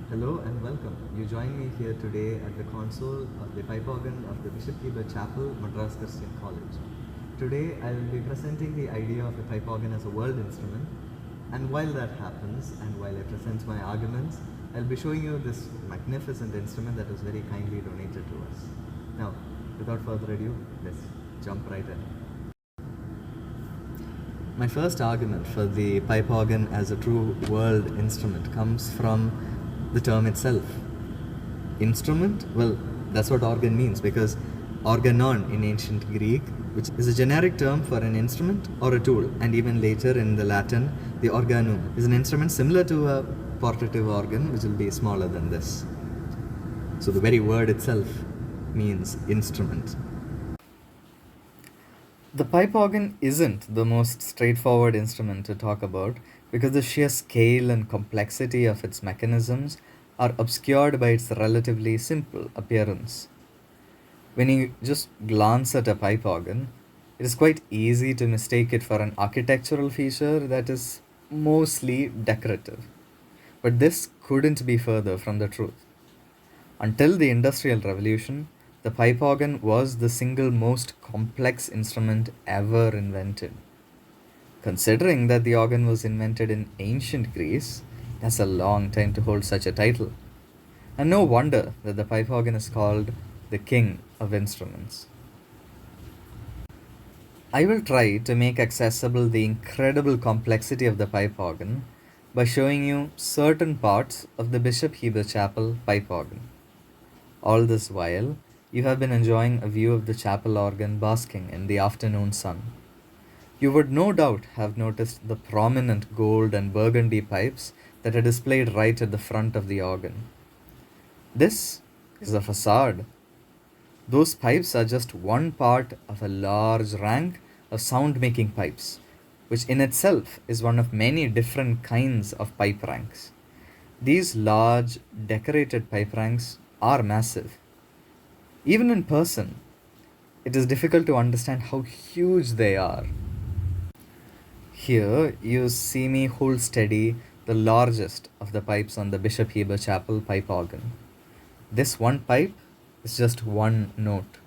Hello and welcome. You join me here today at the console of the pipe organ of the Bishop Heber Chapel, Madras Christian College. Today I will be presenting the idea of the pipe organ as a world instrument, and while that happens and while I present my arguments, I'll be showing you this magnificent instrument that was very kindly donated to us. Now, without further ado, let's jump right in. My first argument for the pipe organ as a true world instrument comes from the term itself. Instrument? Well, that's what organ means, because organon in ancient Greek, which is a generic term for an instrument or a tool, and even later in the Latin, the organum is an instrument similar to a portative organ, which will be smaller than this. So the very word itself means instrument. The pipe organ isn't the most straightforward instrument to talk about because the sheer scale and complexity of its mechanisms are obscured by its relatively simple appearance. When you just glance at a pipe organ, it is quite easy to mistake it for an architectural feature that is mostly decorative. But this couldn't be further from the truth. Until the Industrial Revolution, the pipe organ was the single most complex instrument ever invented. Considering that the organ was invented in ancient Greece, that's a long time to hold such a title. And no wonder that the pipe organ is called the king of instruments. I will try to make accessible the incredible complexity of the pipe organ by showing you certain parts of the Bishop Heber Chapel pipe organ. All this while, you have been enjoying a view of the chapel organ basking in the afternoon sun. You would no doubt have noticed the prominent gold and burgundy pipes that are displayed right at the front of the organ. This is a facade. Those pipes are just one part of a large rank of sound making pipes, which in itself is one of many different kinds of pipe ranks. These large decorated pipe ranks are massive. Even in person, it is difficult to understand how huge they are. Here you see me hold steady the largest of the pipes on the Bishop Heber Chapel pipe organ. This one pipe is just one note,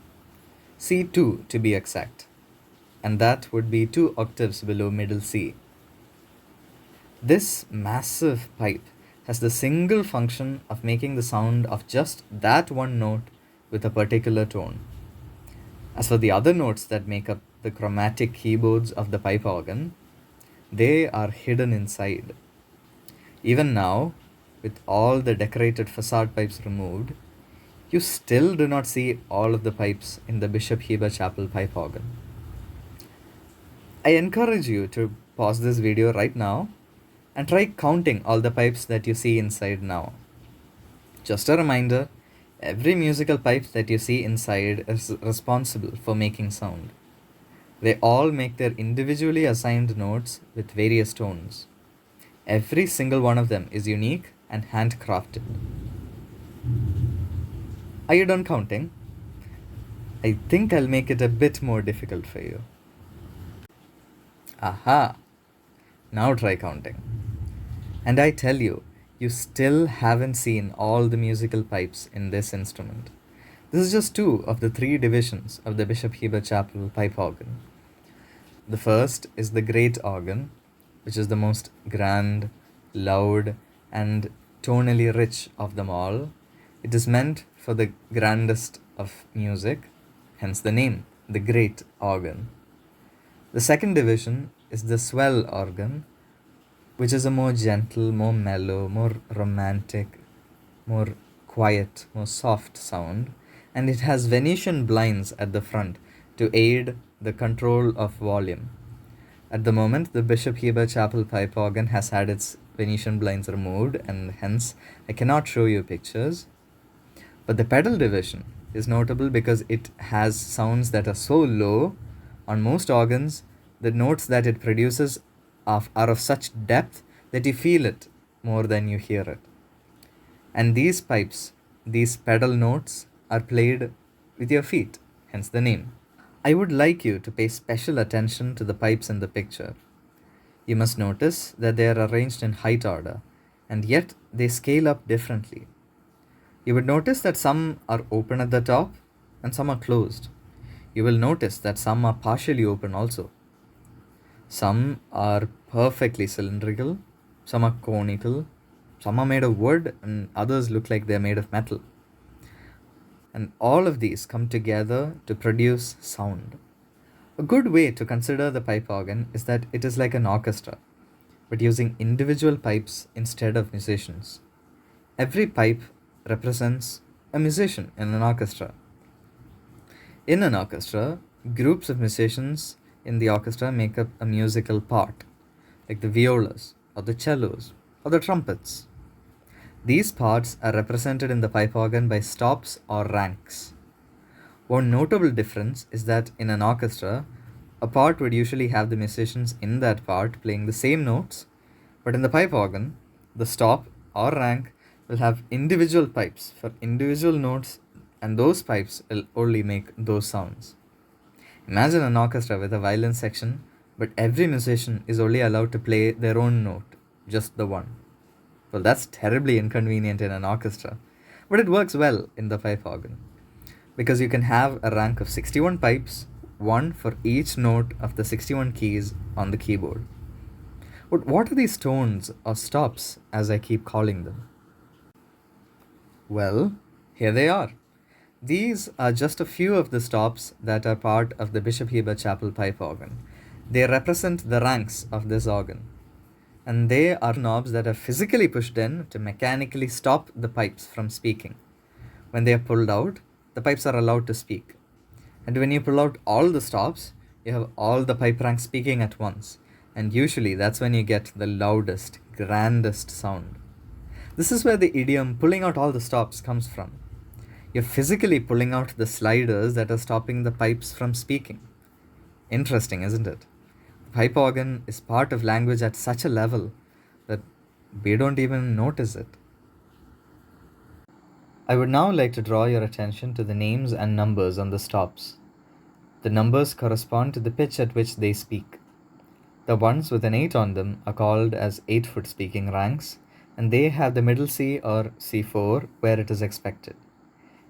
C2 to be exact, and that would be 2 octaves below middle C. This massive pipe has the single function of making the sound of just that one note with a particular tone. As for the other notes that make up the chromatic keyboards of the pipe organ, they are hidden inside. Even now, with all the decorated facade pipes removed, you still do not see all of the pipes in the Bishop Heber Chapel pipe organ. I encourage you to pause this video right now and try counting all the pipes that you see inside now. Just a reminder, every musical pipe that you see inside is responsible for making sound. They all make their individually assigned notes with various tones. Every single one of them is unique and handcrafted. Are you done counting? I think I'll make it a bit more difficult for you. Aha! Now try counting. And I tell you, you still haven't seen all the musical pipes in this instrument. This is just two of the three divisions of the Bishop Heber Chapel pipe organ. The first is the great organ, which is the most grand, loud, and tonally rich of them all. It is meant for the grandest of music, hence the name, the great organ. The second division is the swell organ, which is a more gentle, more mellow, more romantic, more quiet, more soft sound, and it has Venetian blinds at the front to aid the control of volume. At the moment, the Bishop Heber Chapel pipe organ has had its Venetian blinds removed, and hence I cannot show you pictures. But the pedal division is notable because it has sounds that are so low on most organs, the notes that it produces are of such depth that you feel it more than you hear it. And these pipes, these pedal notes, are played with your feet, hence the name. I would like you to pay special attention to the pipes in the picture. You must notice that they are arranged in height order, and yet they scale up differently. You would notice that some are open at the top and some are closed. You will notice that some are partially open also. Some are perfectly cylindrical, some are conical, some are made of wood, and others look like they're made of metal. And all of these come together to produce sound. A good way to consider the pipe organ is that it is like an orchestra, but using individual pipes instead of musicians. Every pipe represents a musician in an orchestra. In an orchestra, groups of musicians in the orchestra make up a musical part, like the violas, or the cellos, or the trumpets. These parts are represented in the pipe organ by stops or ranks. One notable difference is that in an orchestra, a part would usually have the musicians in that part playing the same notes, but in the pipe organ, the stop or rank will have individual pipes for individual notes, and those pipes will only make those sounds. Imagine an orchestra with a violin section, but every musician is only allowed to play their own note, just the one. Well, that's terribly inconvenient in an orchestra, but it works well in the pipe organ because you can have a rank of 61 pipes, one for each note of the 61 keys on the keyboard. But what are these tones or stops, as I keep calling them? Well, here they are. These are just a few of the stops that are part of the Bishop Heber Chapel pipe organ. They represent the ranks of this organ, and they are knobs that are physically pushed in to mechanically stop the pipes from speaking. When they are pulled out, the pipes are allowed to speak. And when you pull out all the stops, you have all the pipe ranks speaking at once, and usually that's when you get the loudest, grandest sound. This is where the idiom pulling out all the stops comes from. You're physically pulling out the sliders that are stopping the pipes from speaking. Interesting, isn't it? The pipe organ is part of language at such a level that we don't even notice it. I would now like to draw your attention to the names and numbers on the stops. The numbers correspond to the pitch at which they speak. The ones with an 8 on them are called as 8-foot speaking ranks, and they have the middle C or C4 where it is expected.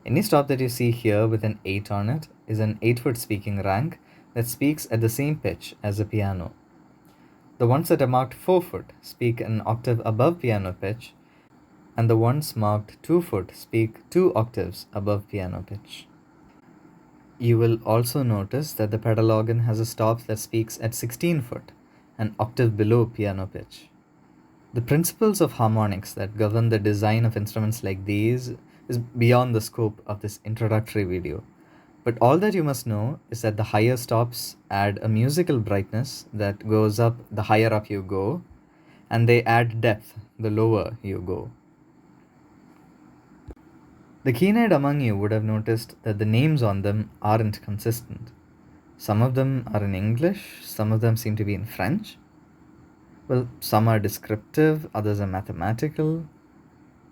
Any stop that you see here with an 8 on it is an 8-foot speaking rank that speaks at the same pitch as a piano. The ones that are marked 4-foot speak an octave above piano pitch, and the ones marked 2-foot speak 2 octaves above piano pitch. You will also notice that the pedal organ has a stop that speaks at 16-foot, an octave below piano pitch. The principles of harmonics that govern the design of instruments like these is beyond the scope of this introductory video. But all that you must know is that the higher stops add a musical brightness that goes up the higher up you go, and they add depth the lower you go. The keen-eyed among you would have noticed that the names on them aren't consistent. Some of them are in English, some of them seem to be in French. Well, some are descriptive, others are mathematical.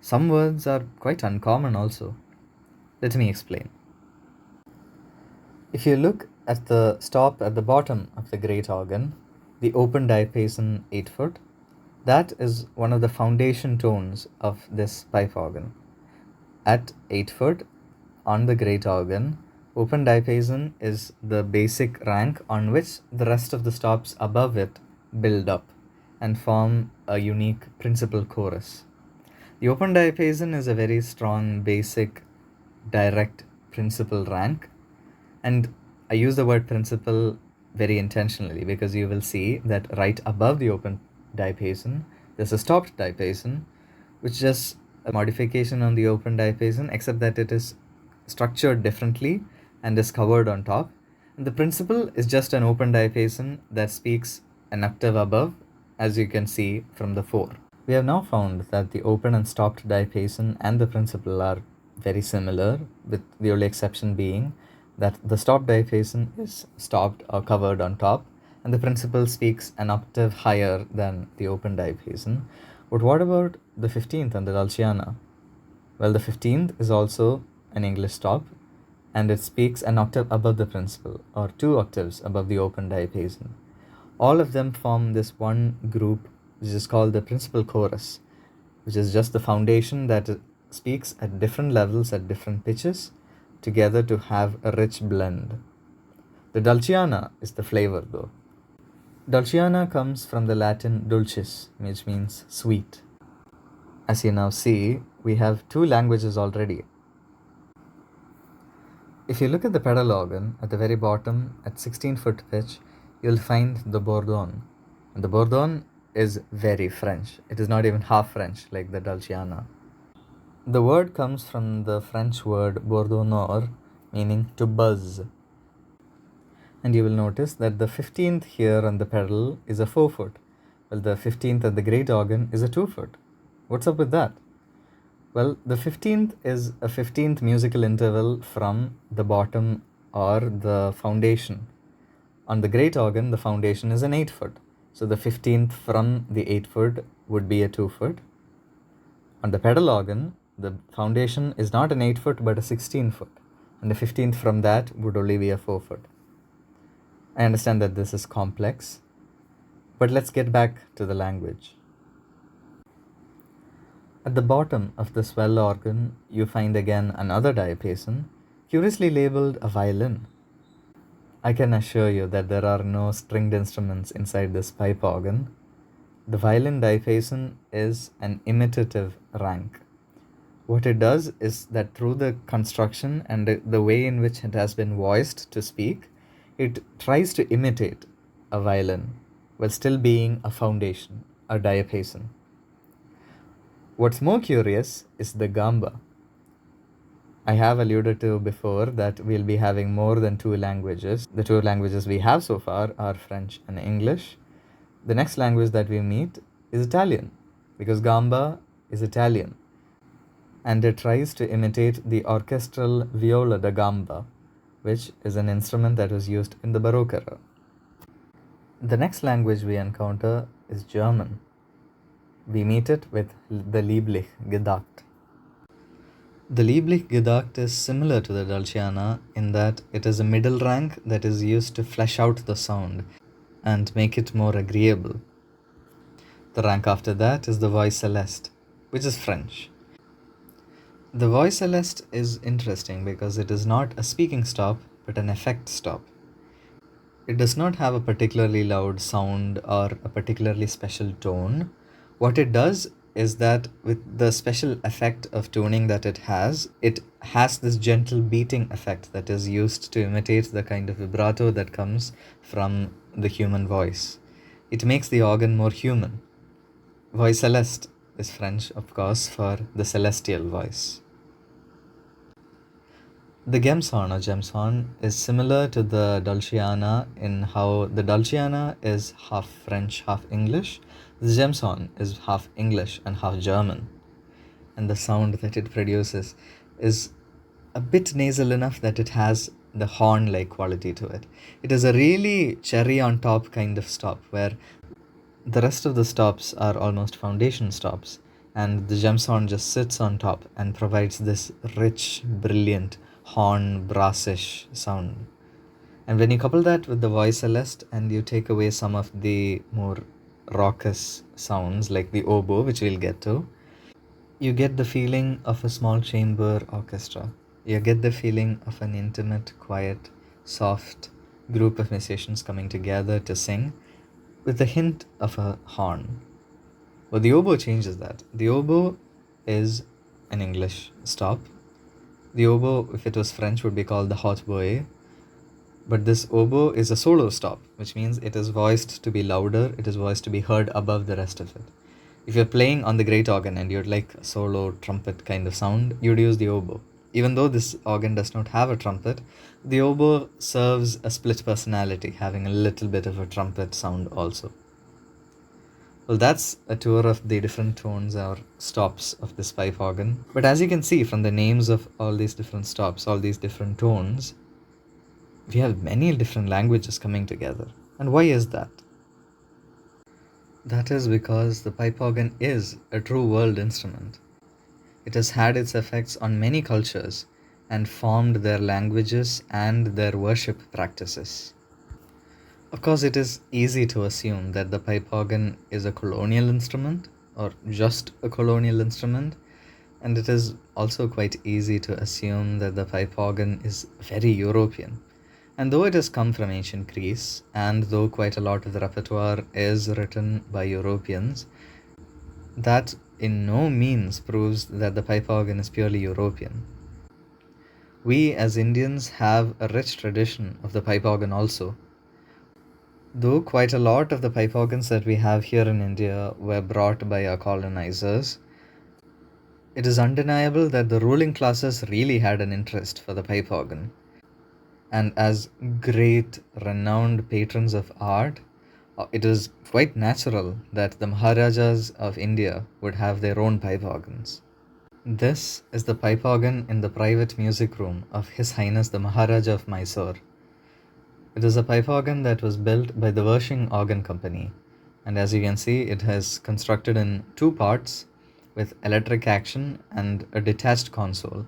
Some words are quite uncommon also. Let me explain. If you look at the stop at the bottom of the great organ, the open diapason 8-foot, that is one of the foundation tones of this pipe organ. At 8-foot, on the great organ, open diapason is the basic rank on which the rest of the stops above it build up and form a unique principal chorus. The open diapason is a very strong, basic, direct principal rank, and I use the word principal very intentionally because you will see that right above the open diapason, there's a stopped diapason, which is just a modification on the open diapason, except that it is structured differently and is covered on top. And the principal is just an open diapason that speaks an octave above, as you can see from the 4. We have now found that the open and stopped diapason and the principal are very similar, with the only exception being that the stopped diapason is stopped or covered on top, and the principal speaks an octave higher than the open diapason. But what about the 15th and the Dalciana? Well, the 15th is also an English stop, and it speaks an octave above the principal, or 2 octaves above the open diapason. All of them form this one group, which is called the principal chorus. which is just the foundation that speaks at different levels at different pitches together to have a rich blend. The Dulciana is the flavor though. Dulciana comes from the Latin dulcis, which means sweet. As you now see, we have two languages already. If you look at the pedal organ at the very bottom at 16-foot pitch, you'll find the bourdon. And the bourdon is very French. It is not even half French like the Dulciana. The word comes from the French word bourdonneur, meaning to buzz. And you will notice that the 15th here on the pedal is a 4-foot, while the 15th at the great organ is a 2-foot. What's up with that? Well, the 15th is a 15th musical interval from the bottom or the foundation. On the great organ, the foundation is an 8-foot. So the 15th from the 8-foot would be a 2-foot. On the pedal organ, the foundation is not an 8-foot but a 16-foot. And the 15th from that would only be a 4-foot. I understand that this is complex, but let's get back to the language. At the bottom of the swell organ, you find again another diapason, curiously labeled a violin. I can assure you that there are no stringed instruments inside this pipe organ. The violin diapason is an imitative rank. What it does is that through the construction and the way in which it has been voiced to speak, it tries to imitate a violin while still being a foundation, a diapason. What's more curious is the gamba. I have alluded to before that we'll be having more than two languages. The two languages we have so far are French and English. The next language that we meet is Italian, because gamba is Italian. And it tries to imitate the orchestral viola da gamba, which is an instrument that was used in the Baroque era. The next language we encounter is German. We meet it with the Lieblich Gedacht. The Lieblich Gedacht is similar to the Dulciana in that it is a middle rank that is used to flesh out the sound and make it more agreeable. The rank after that is the Voix Celeste, which is French. The Voix Celeste is interesting because it is not a speaking stop but an effect stop. It does not have a particularly loud sound or a particularly special tone. What it does is that with the special effect of tuning that it has this gentle beating effect that is used to imitate the kind of vibrato that comes from the human voice. It makes the organ more human. Voix Celeste is French, of course, for the celestial voice. The Gemshorn or Gemshorn is similar to the Dulciana in how the Dulciana is half French, half English. The Gemshorn is half English and half German. And the sound that it produces is a bit nasal enough that it has the horn-like quality to it. It is a really cherry on top kind of stop where the rest of the stops are almost foundation stops, and the Gemshorn just sits on top and provides this rich, brilliant, horn, brassish sound. And when you couple that with the Voix Celeste and you take away some of the more raucous sounds like the oboe, which we'll get to, you get the feeling of a small chamber orchestra. You get the feeling of an intimate, quiet, soft group of musicians coming together to sing with a hint of a horn. Well, the oboe changes that. The oboe is an English stop. The oboe, if it was French, would be called the hautboy. But this oboe is a solo stop, which means it is voiced to be louder, it is voiced to be heard above the rest of it. If you're playing on the great organ and you'd like a solo trumpet kind of sound, you'd use the oboe. Even though this organ does not have a trumpet, the oboe serves a split personality, having a little bit of a trumpet sound also. Well, that's a tour of the different tones or stops of this pipe organ. But as you can see from the names of all these different stops, all these different tones, we have many different languages coming together. And why is that? That is because the pipe organ is a true world instrument. It has had its effects on many cultures and formed their languages and their worship practices. Of course, it is easy to assume that the pipe organ is a colonial instrument, or just a colonial instrument, and it is also quite easy to assume that the pipe organ is very European. And though it has come from ancient Greece, and though quite a lot of the repertoire is written by Europeans, that in no means proves that the pipe organ is purely European. We as Indians have a rich tradition of the pipe organ also. Though quite a lot of the pipe organs that we have here in India were brought by our colonizers, it is undeniable that the ruling classes really had an interest for the pipe organ. And as great, renowned patrons of art, it is quite natural that the Maharajas of India would have their own pipe organs. This is the pipe organ in the private music room of His Highness the Maharaja of Mysore. It is a pipe organ that was built by the Worshing Organ Company, and as you can see, it has constructed in two parts with electric action and a detached console.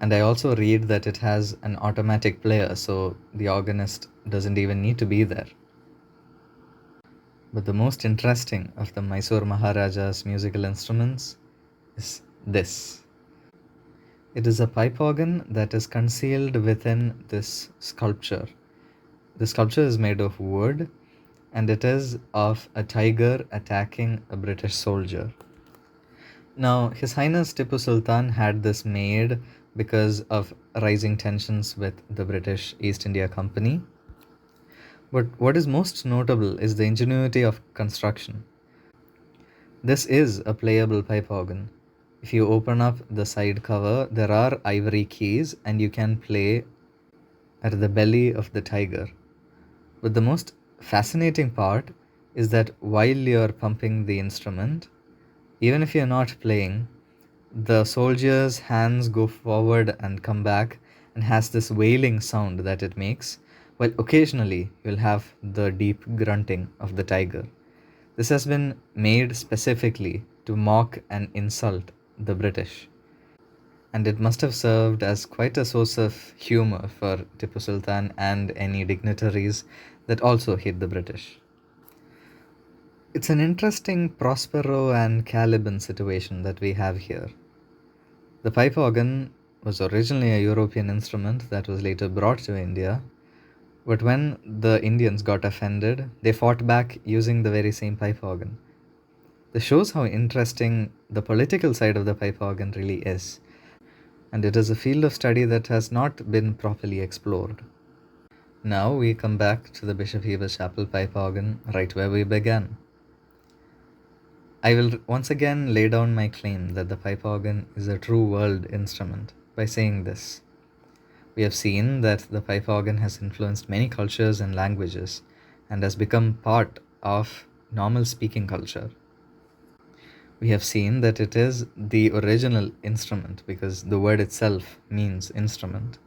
And I also read that it has an automatic player, so the organist doesn't even need to be there. But the most interesting of the Mysore Maharaja's musical instruments is this. It is a pipe organ that is concealed within this sculpture. The sculpture is made of wood, and it is of a tiger attacking a British soldier. Now, His Highness Tipu Sultan had this made because of rising tensions with the British East India Company. But what is most notable is the ingenuity of construction. This is a playable pipe organ. If you open up the side cover, there are ivory keys and you can play at the belly of the tiger. But the most fascinating part is that while you're pumping the instrument, even if you're not playing, the soldier's hands go forward and come back and has this wailing sound that it makes, while occasionally you'll have the deep grunting of the tiger. This has been made specifically to mock and insult the British, and it must have served as quite a source of humor for Tipu Sultan and any dignitaries that also hate the British. It's an interesting Prospero and Caliban situation that we have here. The pipe organ was originally a European instrument that was later brought to India, but when the Indians got offended, they fought back using the very same pipe organ. This shows how interesting the political side of the pipe organ really is, and it is a field of study that has not been properly explored. Now we come back to the Bishop Heber's Chapel pipe organ, right where we began. I will once again lay down my claim that the pipe organ is a true world instrument by saying this. We have seen that the pipe organ has influenced many cultures and languages and has become part of normal speaking culture. We have seen that it is the original instrument because the word itself means instrument.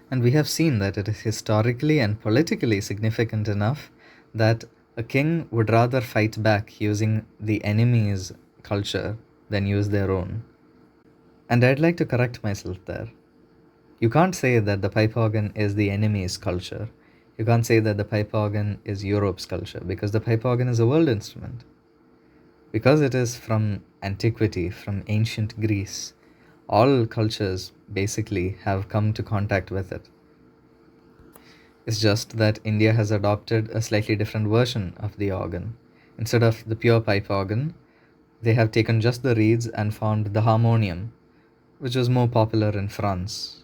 And we have seen that it is historically and politically significant enough that a king would rather fight back using the enemy's culture than use their own. And I'd like to correct myself there. You can't say that the pipe organ is the enemy's culture. You can't say that the pipe organ is Europe's culture because the pipe organ is a world instrument. Because it is from antiquity, from ancient Greece, all cultures basically have come to contact with it. It's just that India has adopted a slightly different version of the organ. Instead of the pure pipe organ, they have taken just the reeds and formed the harmonium, which was more popular in France.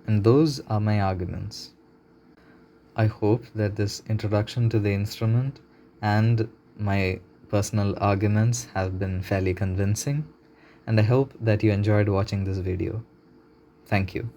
And those are my arguments. I hope that this introduction to the instrument and my personal arguments have been fairly convincing, and I hope that you enjoyed watching this video. Thank you.